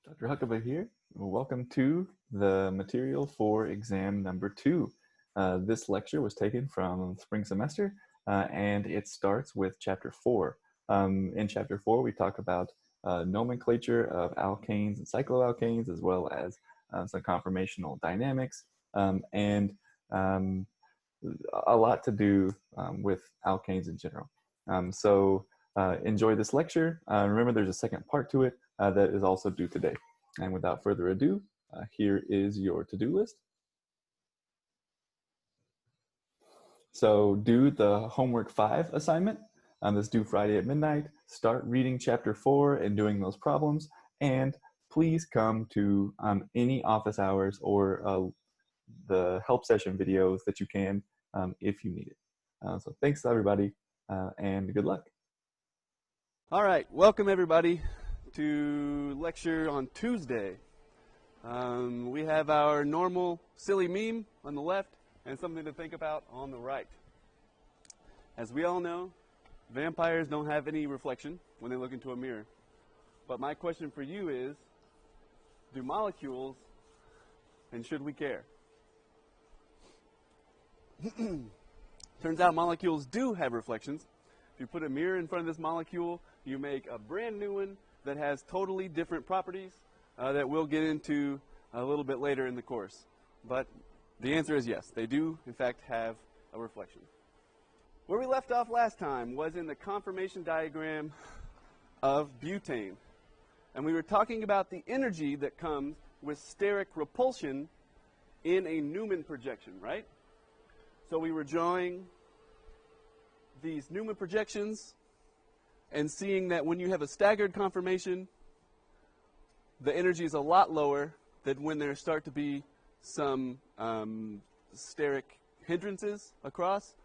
Dr. Huckabee here. Welcome to the material for exam number 2. This lecture was taken from spring semester, and it starts with chapter 4. In chapter 4, we talk about nomenclature of alkanes and cycloalkanes, as well as some conformational dynamics, and a lot to do with alkanes in general. Enjoy this lecture. Remember, there's a second part to it that is also due today. And without further ado, here is your to-do list. So do the homework 5 assignment. That's due Friday at midnight. Start reading chapter 4 and doing those problems. And please come to any office hours or the help session videos that you can if you need it. So thanks everybody and good luck. All right, welcome everybody to lecture on Tuesday. We have our normal silly meme on the left and something to think about on the right. As we all know, vampires don't have any reflection when they look into a mirror. But my question for you is, do molecules, and should we care? Turns out molecules do have reflections. If you put a mirror in front of this molecule, you make a brand new one that has totally different properties that we'll get into a little bit later in the course. But the answer is yes, they do in fact have a reflection. Where we left off last time was in the conformation diagram of butane. And we were talking about the energy that comes with steric repulsion in a Newman projection, right? So we were drawing these Newman projections and seeing that when you have a staggered conformation, the energy is a lot lower than when there start to be some steric hindrances across.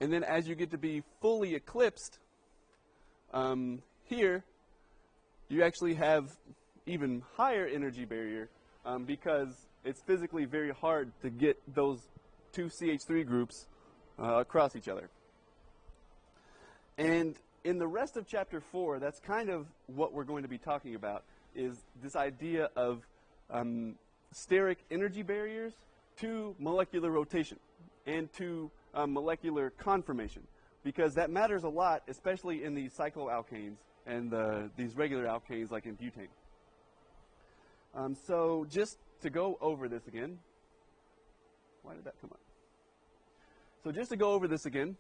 And then as you get to be fully eclipsed, here you actually have even higher energy barrier because it's physically very hard to get those two CH3 groups across each other. And in the rest of chapter 4, that's kind of what we're going to be talking about, is this idea of steric energy barriers to molecular rotation and to molecular conformation, because that matters a lot, especially in these cycloalkanes and these regular alkanes like in butane. So just to go over this again, why did that come up? So just to go over this again,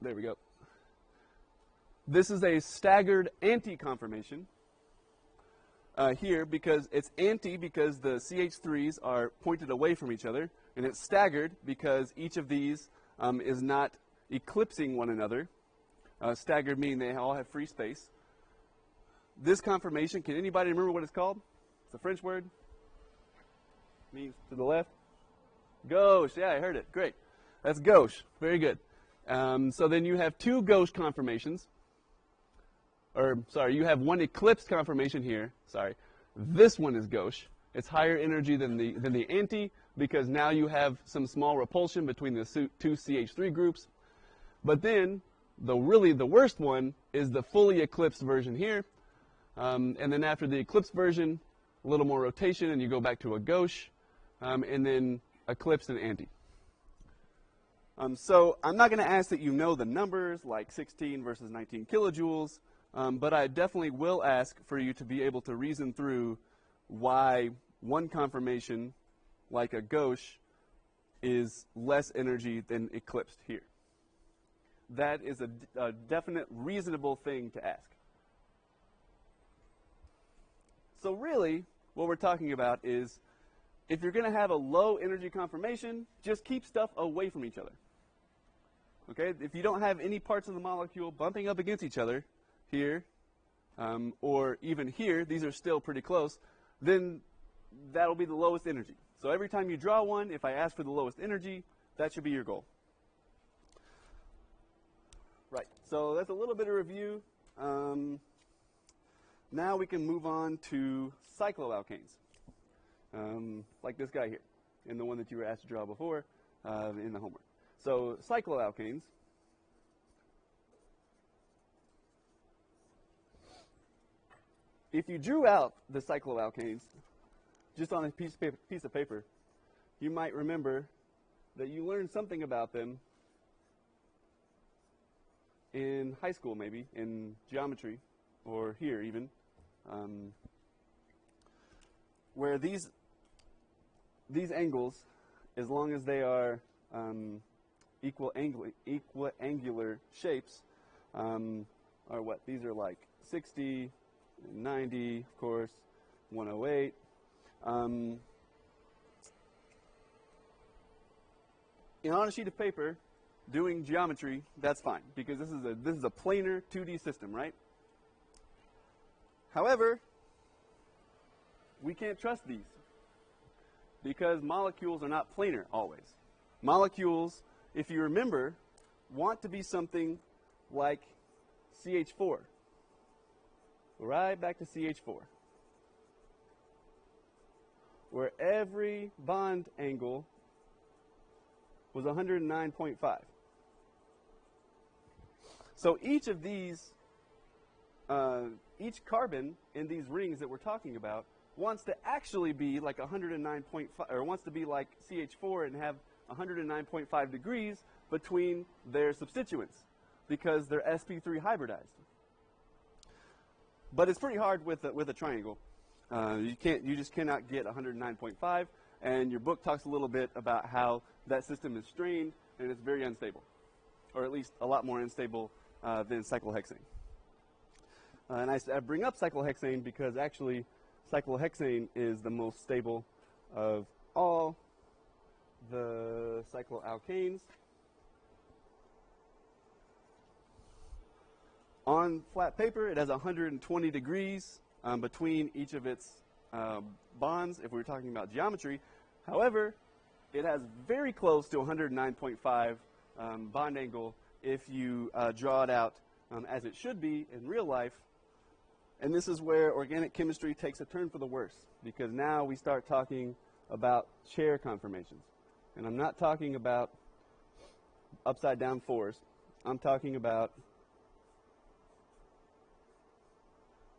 there we go. This is a staggered anti-conformation here, because it's anti because the CH3s are pointed away from each other, and it's staggered because each of these is not eclipsing one another. Staggered meaning they all have free space. This conformation, can anybody remember what it's called? It's a French word. Means to the left. Gauche, yeah, I heard it. Great. That's gauche. Very good. So then you have two gauche conformations. Or, sorry, you have one eclipsed conformation here. Sorry. This one is gauche. It's higher energy than the anti because now you have some small repulsion between the two CH3 groups. But then, really the worst one is the fully eclipsed version here. And then after the eclipsed version, a little more rotation, and you go back to a gauche. And then eclipsed and anti. So I'm not going to ask that you know the numbers like 16 versus 19 kilojoules, but I definitely will ask for you to be able to reason through why one conformation, like a gauche, is less energy than eclipsed here. That is a definite reasonable thing to ask. So really, what we're talking about is, if you're going to have a low energy conformation, just keep stuff away from each other. Okay? If you don't have any parts of the molecule bumping up against each other here, or even here, these are still pretty close, then that'll be the lowest energy. So every time you draw one, if I ask for the lowest energy, that should be your goal. Right. So that's a little bit of review. Now we can move on to cycloalkanes. Like this guy here, and the one that you were asked to draw before in the homework. So cycloalkanes if you drew out the cycloalkanes just on a piece of paper, you might remember that you learned something about them in high school, maybe, in geometry, or here even, where these angles, as long as they are equal angular shapes, are what? These are like 60, 90, of course, 108. On a sheet of paper, doing geometry, that's fine, because this is a planar 2D system, right? However, we can't trust these, because molecules are not planar always. Molecules, if you remember, want to be something like CH4. Right back to CH4, where every bond angle was 109.5. So each of these, each carbon in these rings that we're talking about wants to actually be like 109.5, or wants to be like CH4 and have 109.5 degrees between their substituents, because they're sp3 hybridized. But it's pretty hard with a triangle. You just cannot get 109.5. And your book talks a little bit about how that system is strained and it's very unstable, or at least a lot more unstable than cyclohexane. And I bring up cyclohexane because actually cyclohexane is the most stable of all the cycloalkanes. On flat paper, it has 120 degrees between each of its bonds, if we were talking about geometry. However, it has very close to 109.5 bond angle if you draw it out as it should be in real life. And this is where organic chemistry takes a turn for the worse, because now we start talking about chair conformations. And I'm not talking about upside down fours. I'm talking about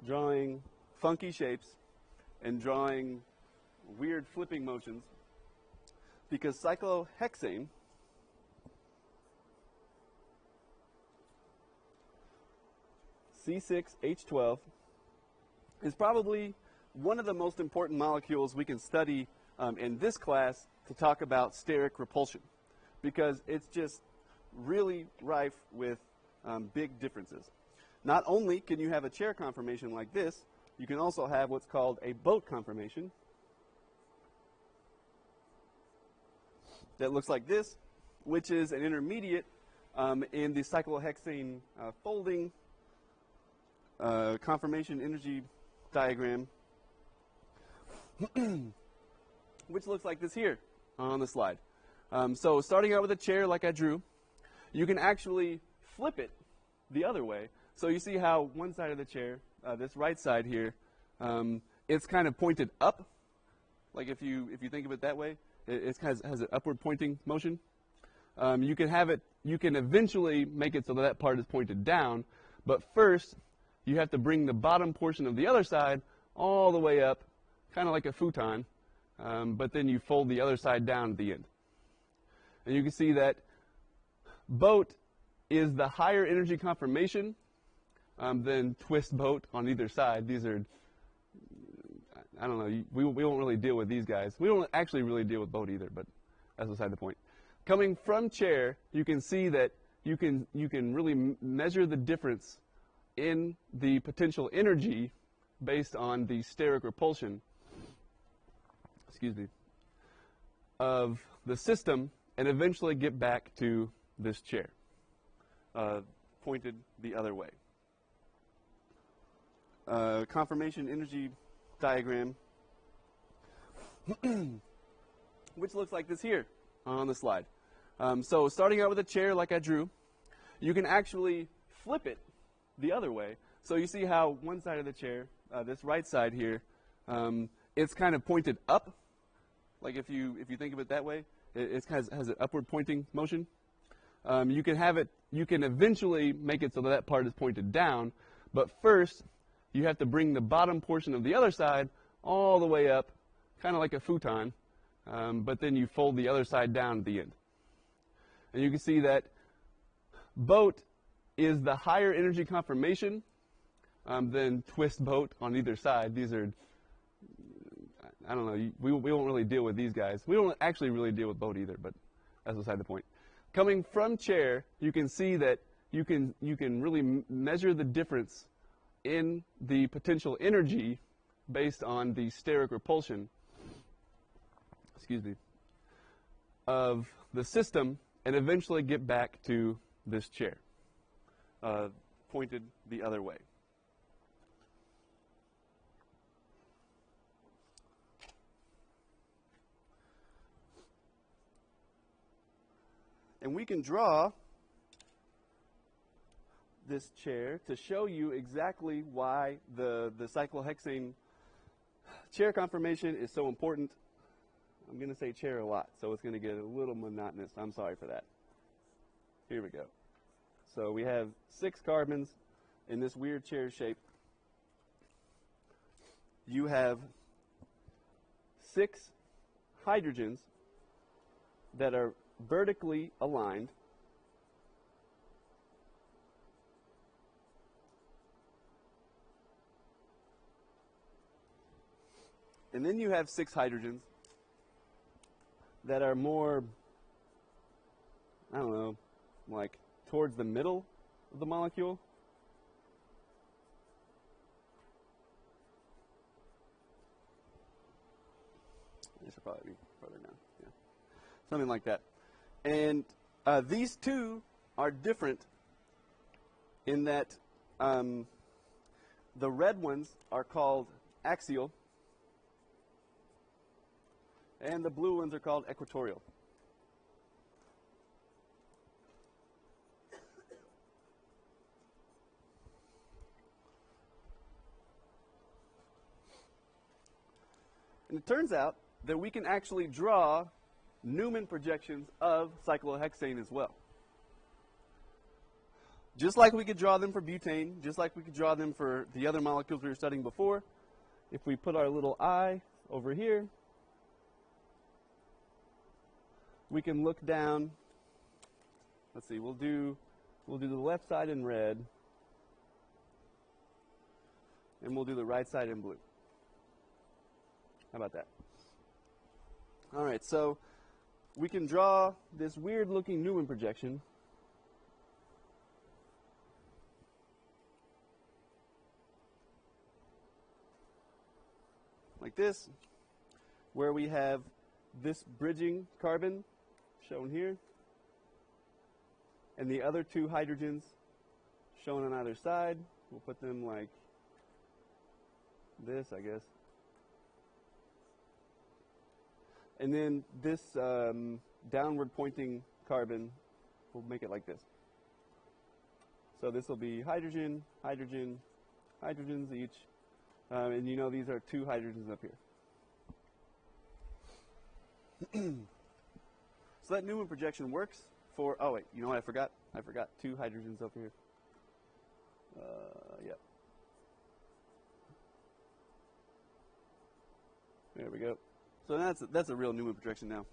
drawing funky shapes and drawing weird flipping motions, because cyclohexane C6H12 is probably one of the most important molecules we can study in this class to talk about steric repulsion, because it's just really rife with big differences. Not only can you have a chair conformation like this, you can also have what's called a boat conformation that looks like this, which is an intermediate in the cyclohexane folding conformation energy diagram, which looks like this here on the slide. So starting out with a chair like I drew, you can actually flip it the other way. So you see how one side of the chair, this right side here, it's kind of pointed up. Like if you think of it that way, it has an upward pointing motion. You can eventually make it so that part is pointed down, but first you have to bring the bottom portion of the other side all the way up, kind of like a futon, but then you fold the other side down at the end. And you can see that boat is the higher energy conformation than twist boat on either side. These are, I don't know, we won't really deal with these guys. We don't actually really deal with boat either, but that's beside the point. Coming from chair, you can see that you can really measure the difference in the potential energy based on the steric repulsion, of the system, and eventually get back to this chair, pointed the other way. Conformation energy diagram, which looks like this here on the slide. So starting out with a chair like I drew, you can actually flip it the other way. So you see how one side of the chair, this right side here, it's kind of pointed up. Like if you think of it that way, it has an upward pointing motion. You can eventually make it so that part is pointed down, but first you have to bring the bottom portion of the other side all the way up, kind of like a futon, but then you fold the other side down at the end. And you can see that boat is the higher energy conformation than twist boat on either side. These are, I don't know, we won't really deal with these guys. We don't actually really deal with boat either, but that's beside the point. Coming from chair, you can see that you can really measure the difference in the potential energy based on the steric repulsion, excuse me, of the system, and eventually get back to this chair, pointed the other way. And we can draw this chair to show you exactly why the cyclohexane chair conformation is so important. I'm going to say chair a lot, so it's going to get a little monotonous. I'm sorry for that. Here we go. So we have 6 carbons in this weird chair shape. You have 6 hydrogens that are vertically aligned. And then you have 6 hydrogens that are more, I don't know, like towards the middle of the molecule. This should probably be further down. Yeah. Something like that. And these two are different in that the red ones are called axial, and the blue ones are called equatorial. And it turns out that we can actually draw Newman projections of cyclohexane as well. Just like we could draw them for butane, just like we could draw them for the other molecules we were studying before, if we put our little eye over here, we can look down. Let's see, we'll do the left side in red, and we'll do the right side in blue. How about that? All right, so we can draw this weird-looking Newman projection. Like this, where we have this bridging carbon shown here, and the other 2 hydrogens shown on either side. We'll put them like this, I guess. And then this downward pointing carbon, we'll make it like this. So this will be hydrogen, hydrogen, hydrogens each. And you know these are 2 hydrogens up here. So that Newman projection works for, oh wait, you know what I forgot? I forgot 2 hydrogens up here. Yep. There we go. So that's a real Newman projection now.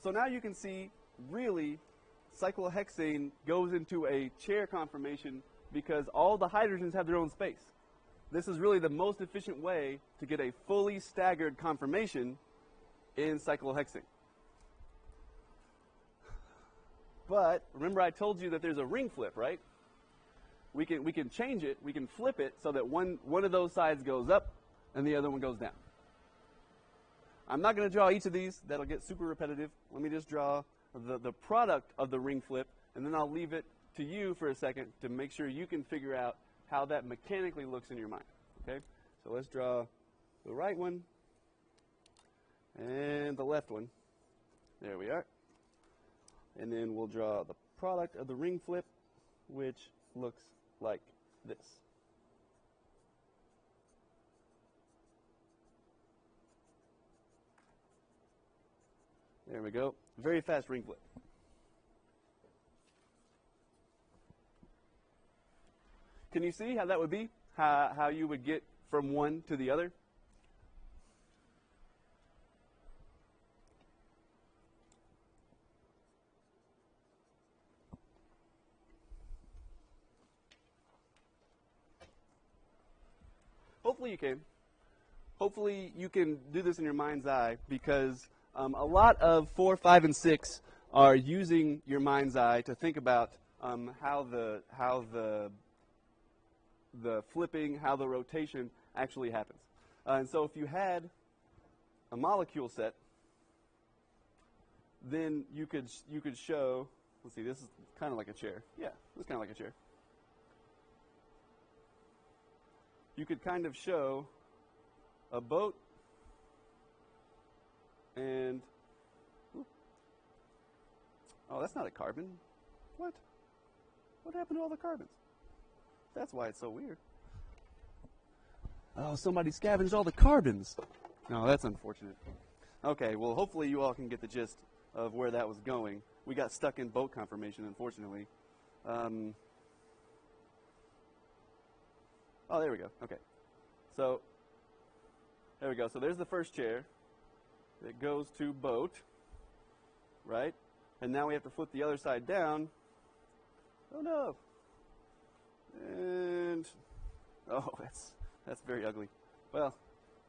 So now you can see, really, cyclohexane goes into a chair conformation because all the hydrogens have their own space. This is really the most efficient way to get a fully staggered conformation in cyclohexane. But remember I told you that there's a ring flip, right? We can change it, we can flip it so that one of those sides goes up and the other one goes down. I'm not going to draw each of these. That'll get super repetitive. Let me just draw the product of the ring flip, and then I'll leave it to you for a second to make sure you can figure out how that mechanically looks in your mind. Okay? So let's draw the right one and the left one. There we are. And then we'll draw the product of the ring flip, which looks like this. There we go. Very fast ring flip. Can you see how that would be? How you would get from one to the other? Hopefully you can. Hopefully you can do this in your mind's eye, because a lot of 4, 5, and 6 are using your mind's eye to think about how the flipping, how the rotation actually happens. And so if you had a molecule set, then you could show. Let's see. This is kind of like a chair. Yeah, it's kind of like a chair. You could kind of show a boat and, oh, that's not a carbon. What? What happened to all the carbons? That's why it's so weird. Oh, somebody scavenged all the carbons. No, that's unfortunate. Okay, well, hopefully you all can get the gist of where that was going. We got stuck in boat conformation, unfortunately. Oh, there we go. Okay. So, there we go. So there's the first chair. It goes to boat, right? And now we have to flip the other side down. Oh, no. And, oh, that's very ugly. Well,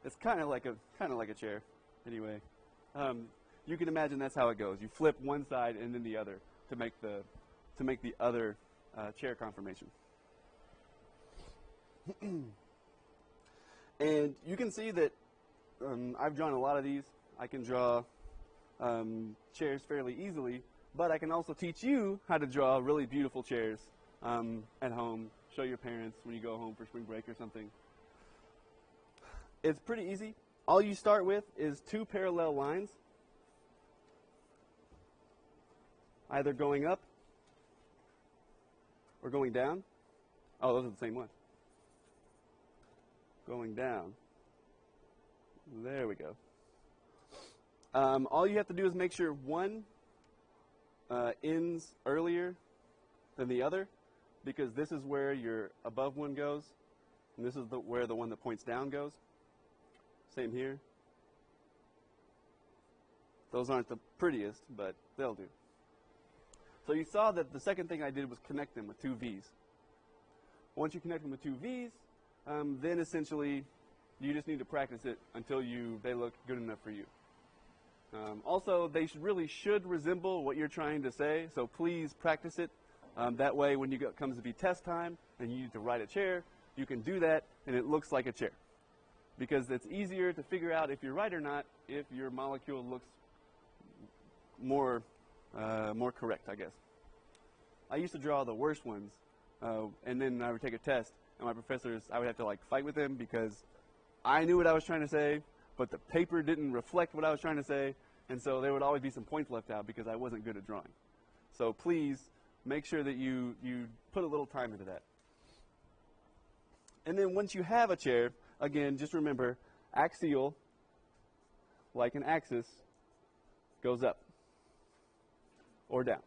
it's kind of like a chair. Anyway, you can imagine that's how it goes. You flip one side and then the other to make the other chair conformation. And you can see that I've drawn a lot of these. I can draw chairs fairly easily, but I can also teach you how to draw really beautiful chairs at home. Show your parents when you go home for spring break or something. It's pretty easy. All you start with is 2 parallel lines, either going up or going down. Oh, those are the same ones. Going down. There we go. All you have to do is make sure one ends earlier than the other, because this is where your above one goes, and this is where the one that points down goes. Same here. Those aren't the prettiest, but they'll do. So you saw that the second thing I did was connect them with 2 V's. Once you connect them with 2 V's, then essentially you just need to practice it until they look good enough for you. Also, they really should resemble what you're trying to say, so please practice it. That way, when it comes to be test time and you need to write a chair, you can do that and it looks like a chair. Because it's easier to figure out if you're right or not if your molecule looks more correct, I guess. I used to draw the worst ones, and then I would take a test, and my professors, I would have to fight with them because I knew what I was trying to say, but the paper didn't reflect what I was trying to say, and so there would always be some points left out because I wasn't good at drawing. So please make sure that you put a little time into that. And then once you have a chair, again, just remember, axial, like an axis, goes up or down.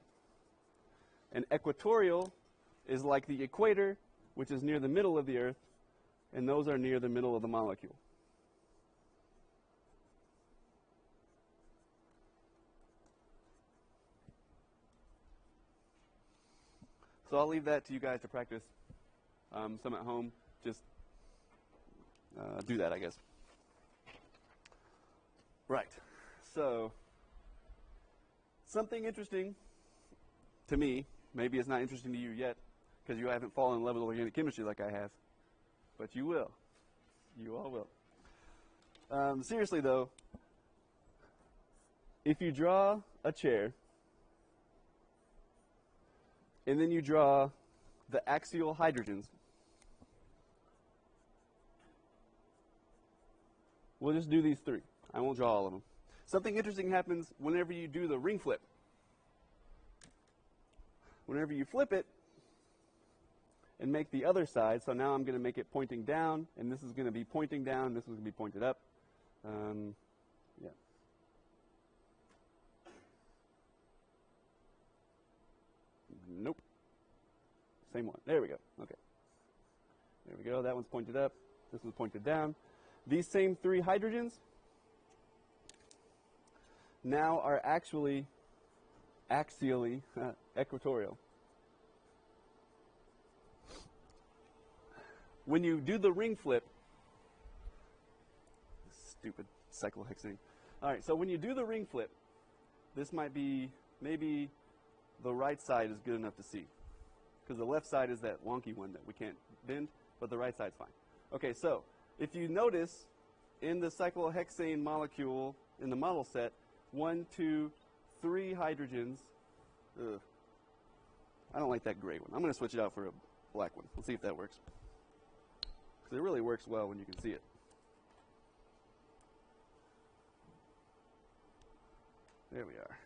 And equatorial is like the equator, which is near the middle of the Earth, and those are near the middle of the molecule. So I'll leave that to you guys to practice. Some at home, just do that, I guess. Right. So something interesting to me, maybe it's not interesting to you yet because you haven't fallen in love with organic chemistry like I have, but you will. You all will. Seriously, though, if you draw a chair and then you draw the axial hydrogens, we'll just do these 3. I won't draw all of them. Something interesting happens whenever you do the ring flip. Whenever you flip it and make the other side, so now I'm going to make it pointing down, and this is going to be pointing down, this is going to be pointed up. Yeah. Nope. Same one. There we go. Okay. There we go. That one's pointed up. This one's pointed down. These same 3 hydrogens now are actually axially equatorial. When you do the ring flip, stupid cyclohexane. All right, so when you do the ring flip, this might be, maybe the right side is good enough to see, because the left side is that wonky one that we can't bend, but the right side's fine. Okay, so if you notice in the cyclohexane molecule in the model set, 1, 2, 3 hydrogens. Ugh. I don't like that gray one. I'm going to switch it out for a black one. Let's see if that works. Because it really works well when you can see it. There we are.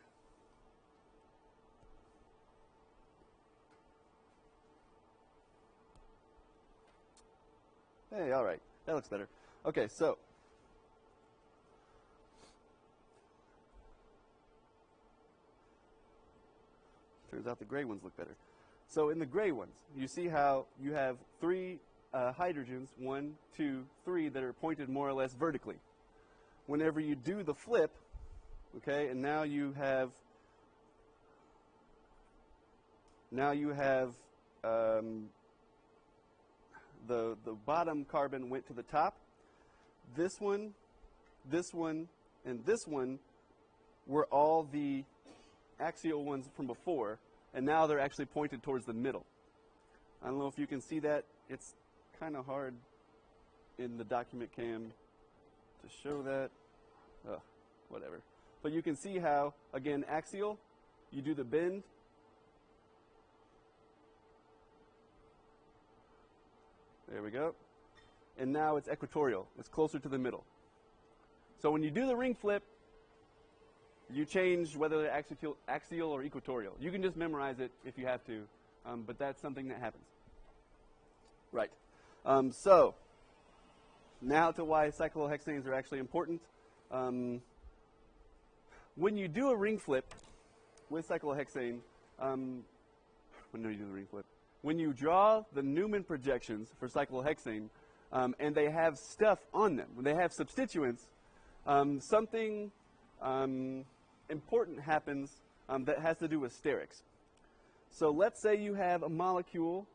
Hey, all right. That looks better. Okay, so turns out the gray ones look better. So in the gray ones, you see how you have 3 hydrogens, 1, 2, 3, that are pointed more or less vertically. Whenever you do the flip, okay, and now you have the bottom carbon went to the top. This one, and this one were all the axial ones from before, and now they're actually pointed towards the middle. I don't know if you can see that. It's kind of hard in the document cam to show that. Whatever. But you can see how, again, axial, you do the bend. There we go. And now it's equatorial. It's closer to the middle. So when you do the ring flip, you change whether they're axial or equatorial. You can just memorize it if you have to, but that's something that happens. Right. So now to why cyclohexanes are actually important. When you do a ring flip with cyclohexane, when you draw the Newman projections for cyclohexane, and they have stuff on them, when they have substituents, something important happens that has to do with sterics. So let's say you have a molecule.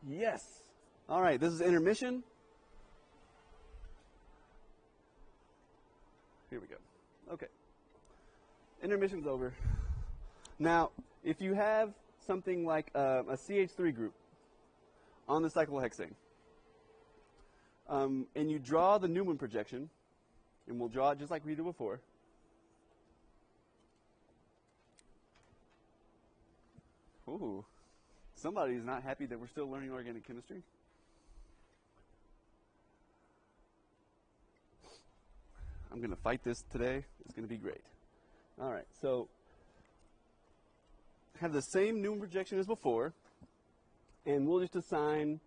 Yes. All right, this is intermission. Here we go. Okay. Intermission's over. Now, if you have something like a CH3 group on the cyclohexane, and you draw the Newman projection, and we'll draw it just like we did before. Ooh, somebody's not happy that we're still learning organic chemistry. I'm going to fight this today. It's going to be great. All right, so have the same Newman projection as before, and we'll just assign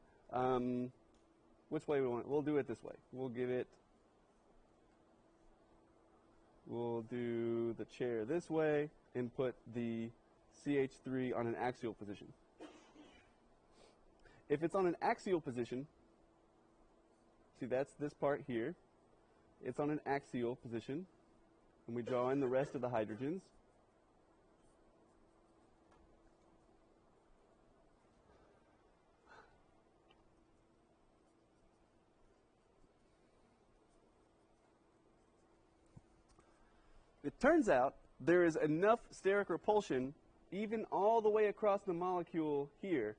which way we want it. We'll do it this way. We'll do the chair this way and put the CH3 on an axial position. If it's on an axial position, see that's this part here. It's on an axial position, and we draw in the rest of the hydrogens. It turns out there is enough steric repulsion, even all the way across the molecule here,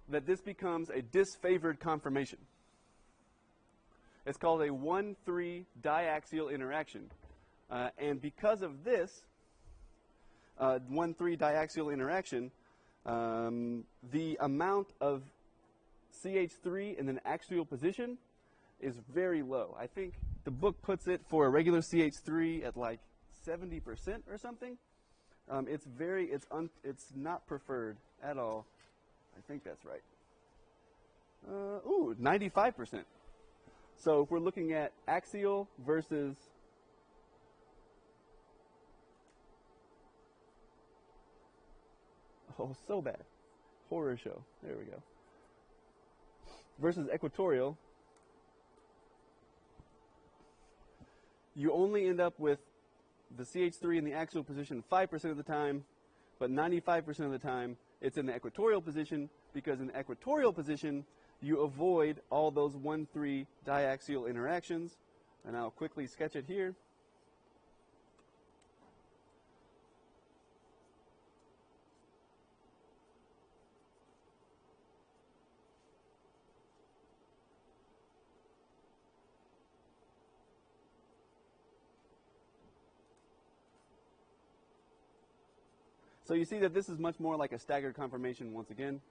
that this becomes a disfavored conformation. It's called a 1,3 diaxial interaction. And because of this 1,3 diaxial interaction, the amount of CH3 in an axial position is very low. I think the book puts it for a regular CH3 at like 70% or something. It's not preferred at all. I think that's right. 95%. So if we're looking at axial versus so bad. Horror show. There we go. versus equatorial, you only end up with the CH3 in the axial position 5% of the time, but 95% of the time it's in the equatorial position, because in the equatorial position you avoid all those 1,3 diaxial interactions. And I'll quickly sketch it here. So you see that this is much more like a staggered conformation once again.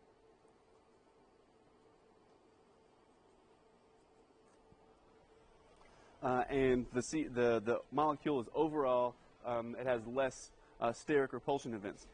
And the molecule is overall, it has less steric repulsion events.